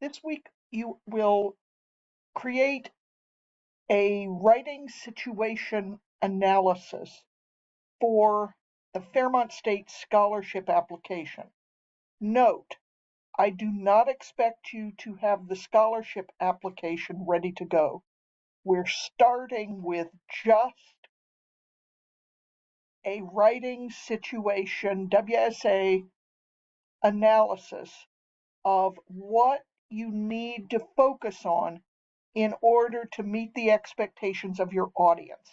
This week you will create a writing situation analysis for the Fairmont State Scholarship application. Note, I do not expect you to have the scholarship application ready to go. We're starting with just a writing situation WSA analysis of what you need to focus on in order to meet the expectations of your audience.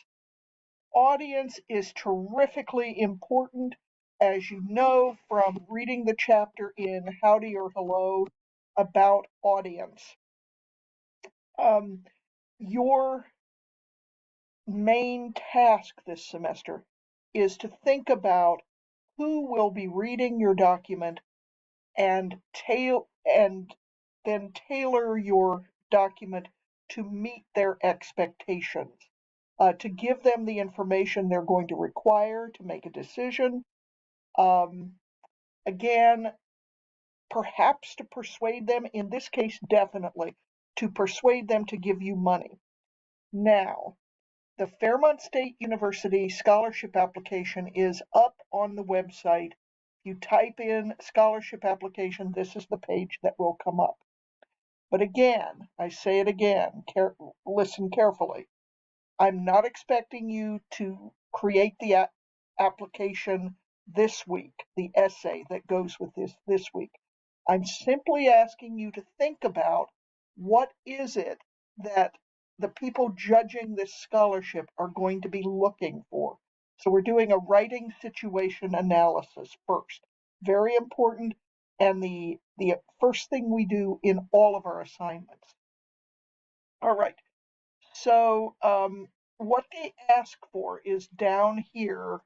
Audience is terrifically important, as you know from reading the chapter in Howdy or Hello about audience. Your main task this semester is to think about who will be reading your document and then tailor your document to meet their expectations, to give them the information they're going to require to make a decision. Again, perhaps to persuade them, in this case, definitely, to persuade them to give you money. Now, the Fairmont State University scholarship application is up on the website. You type in scholarship application, this is the page that will come up. But again, I say it again, listen carefully. I'm not expecting you to create the application this week, the essay that goes with this week. I'm simply asking you to think about what is it that the people judging this scholarship are going to be looking for. So we're doing a writing situation analysis first. Very important, and the first thing we do in all of our assignments. All right, so what they ask for is down here.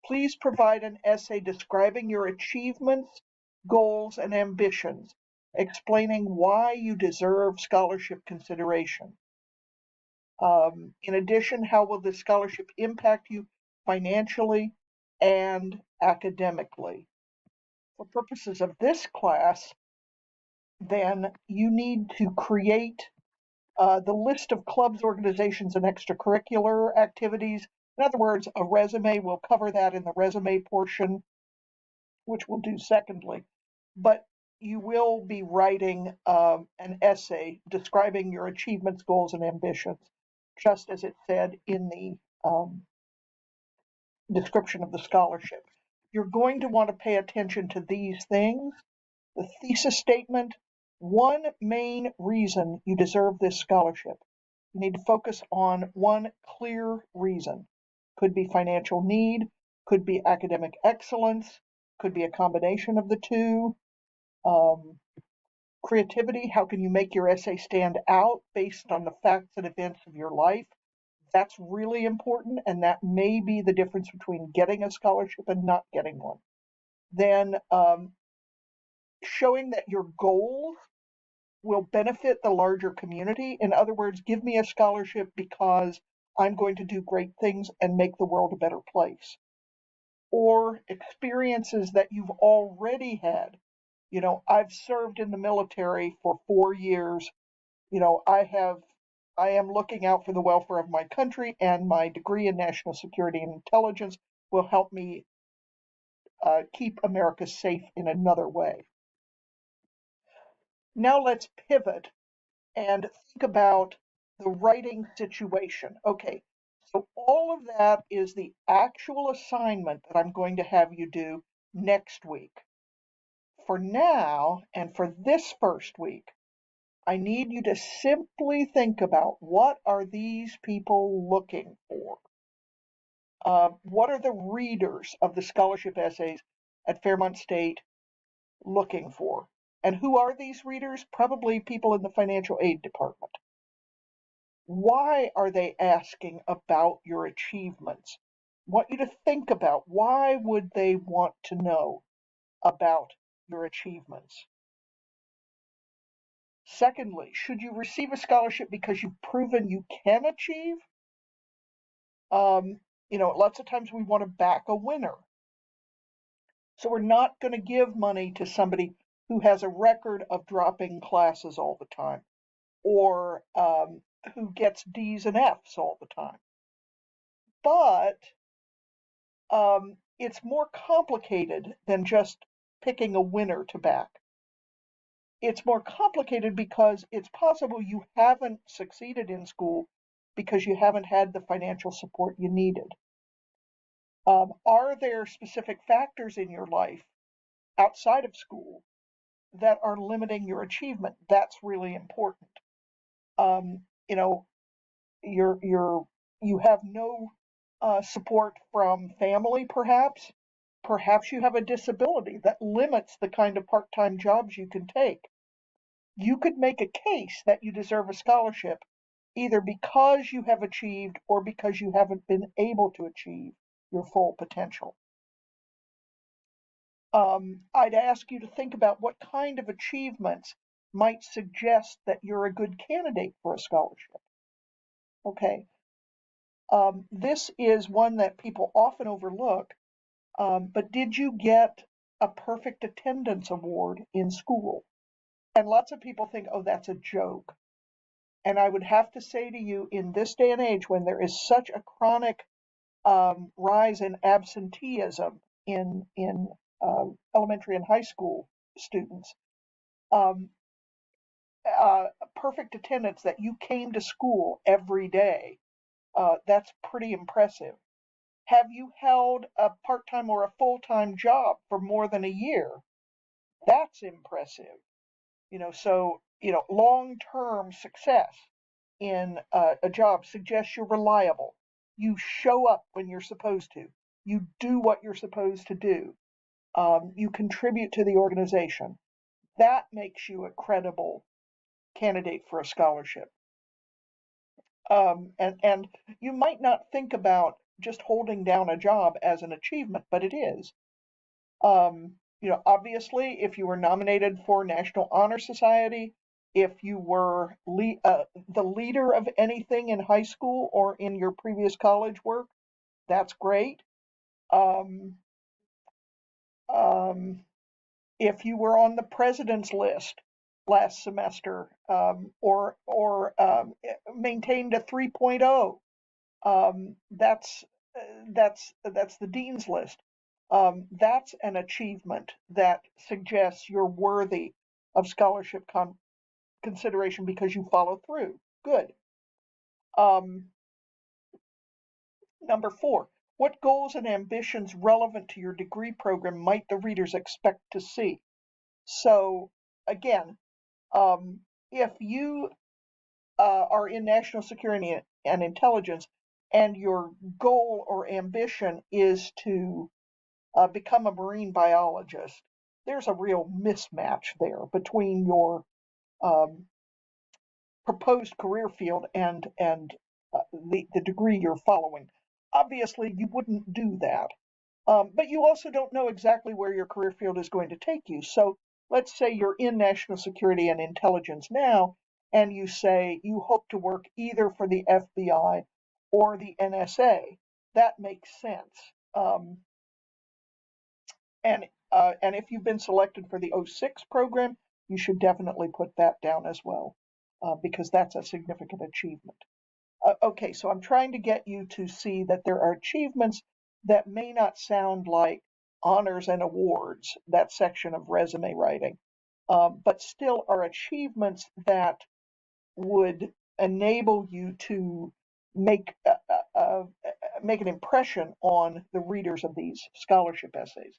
Please provide an essay describing your achievements, goals, and ambitions, explaining why you deserve scholarship consideration. In addition, how will this scholarship impact you financially and academically? For purposes of this class, then you need to create the list of clubs, organizations, and extracurricular activities. In other words, a resume. Will cover that in the resume portion, which we'll do secondly. But you will be writing an essay describing your achievements, goals, and ambitions, just as it said in the description of the scholarship. You're going to want to pay attention to these things. The thesis statement, one main reason you deserve this scholarship. You need to focus on one clear reason. Could be financial need, could be academic excellence, could be a combination of the two. Creativity, how can you make your essay stand out based on the facts and events of your life? That's really important, and that may be the difference between getting a scholarship and not getting one. Then showing that your goals will benefit the larger community. In other words, give me a scholarship because I'm going to do great things and make the world a better place. Or experiences that you've already had. You know, I've served in the military for 4 years. You know, I am looking out for the welfare of my country, and my degree in national security and intelligence will help me keep America safe in another way. Now let's pivot and think about the writing situation. Okay, so all of that is the actual assignment that I'm going to have you do next week. For now, and for this first week, I need you to simply think about what are these people looking for? What are the readers of the scholarship essays at Fairmont State looking for? And who are these readers? Probably people in the financial aid department. Why are they asking about your achievements? I want you to think about why would they want to know about your achievements? Secondly, should you receive a scholarship because you've proven you can achieve? Lots of times we want to back a winner. So we're not going to give money to somebody who has a record of dropping classes all the time, or who gets D's and F's all the time. But it's more complicated than just picking a winner to back. It's more complicated because it's possible you haven't succeeded in school because you haven't had the financial support you needed. Are there specific factors in your life outside of school that are limiting your achievement? That's really important. You know, you have no support from family, perhaps. Perhaps you have a disability that limits the kind of part-time jobs you can take. You could make a case that you deserve a scholarship either because you have achieved or because you haven't been able to achieve your full potential. I'd ask you to think about what kind of achievements might suggest that you're a good candidate for a scholarship. Okay, this is one that people often overlook, but did you get a perfect attendance award in school? And lots of people think, oh, that's a joke. And I would have to say to you, in this day and age, when there is such a chronic rise in absenteeism in elementary and high school students, um, perfect attendance that you came to school every day, that's pretty impressive. Have you held a part-time or a full-time job for more than a year? That's impressive. So long-term success in a job suggests you're reliable. You show up when you're supposed to. You do what you're supposed to do. You contribute to the organization. That makes you a credible candidate for a scholarship. And you might not think about just holding down a job as an achievement, but it is. Obviously, if you were nominated for National Honor Society, if you were the leader of anything in high school or in your previous college work, that's great. Um, um, if you were on the president's list last semester, or maintained a 3.0, that's the dean's list. That's an achievement that suggests you're worthy of scholarship consideration because you follow through. Good. Um, Number 4, what goals and ambitions relevant to your degree program might the readers expect to see? So again, if you are in national security and intelligence, and your goal or ambition is to become a marine biologist, there's a real mismatch there between your um, proposed career field and the degree you're following. Obviously, you wouldn't do that, but you also don't know exactly where your career field is going to take you. So let's say you're in national security and intelligence now, and you say you hope to work either for the FBI or the NSA. That makes sense. Um, and if you've been selected for the '06 program, you should definitely put that down as well, because that's a significant achievement. Okay, so I'm trying to get you to see that there are achievements that may not sound like honors and awards, that section of resume writing, but still are achievements that would enable you to make make an impression on the readers of these scholarship essays.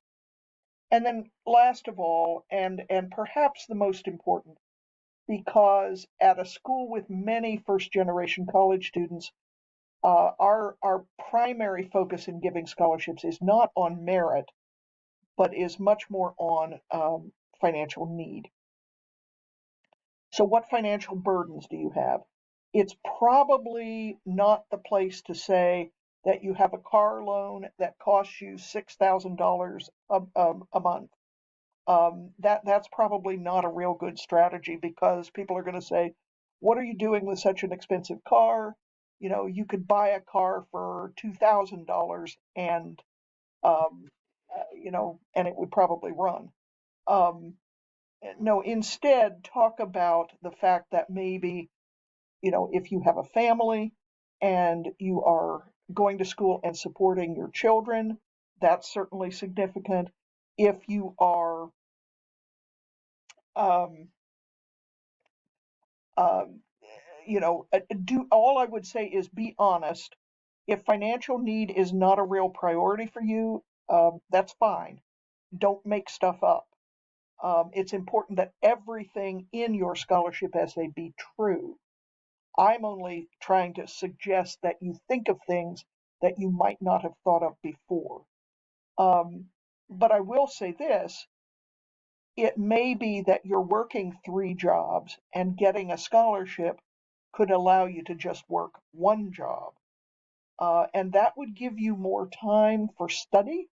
And then last of all, and perhaps the most important, because at a school with many first generation college students, our primary focus in giving scholarships is not on merit, but is much more on financial need. So what financial burdens do you have? It's probably not the place to say that you have a car loan that costs you $6,000 a month. That's probably not a real good strategy, because people are going to say, what are you doing with such an expensive car? You could buy a car for $2,000 and and it would probably run. Um, no, instead talk about the fact that maybe, if you have a family and you are going to school and supporting your children, that's certainly significant. If you are, um, um, all I would say is be honest. If financial need is not a real priority for you, that's fine. Don't make stuff up. It's important that everything in your scholarship essay be true. I'm only trying to suggest that you think of things that you might not have thought of before. But I will say this, it may be that you're working 3 jobs and getting a scholarship could allow you to just work 1 job. And that would give you more time for study.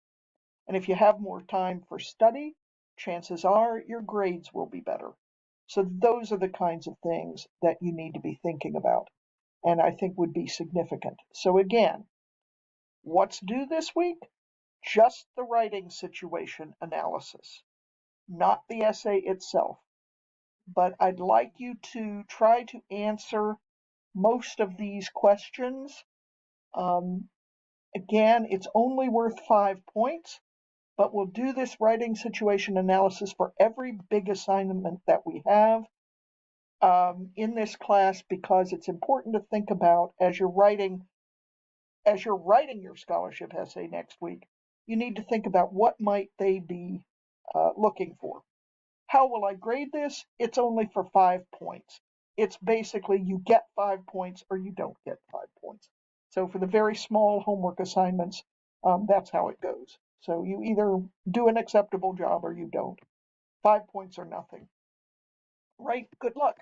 And if you have more time for study, chances are your grades will be better. So those are the kinds of things that you need to be thinking about, and I think would be significant. So again, what's due this week? Just the writing situation analysis, not the essay itself. But I'd like you to try to answer most of these questions. Um, Again, it's only worth 5 points, but we'll do this writing situation analysis for every big assignment that we have in this class, because it's important to think about as you're writing your scholarship essay next week. You need to think about what might they be looking for. How will I grade this? It's only for 5 points. It's basically you get 5 points or you don't get 5 points. So for the very small homework assignments, that's how it goes. So you either do an acceptable job or you don't. 5 points or nothing. Right? Good luck.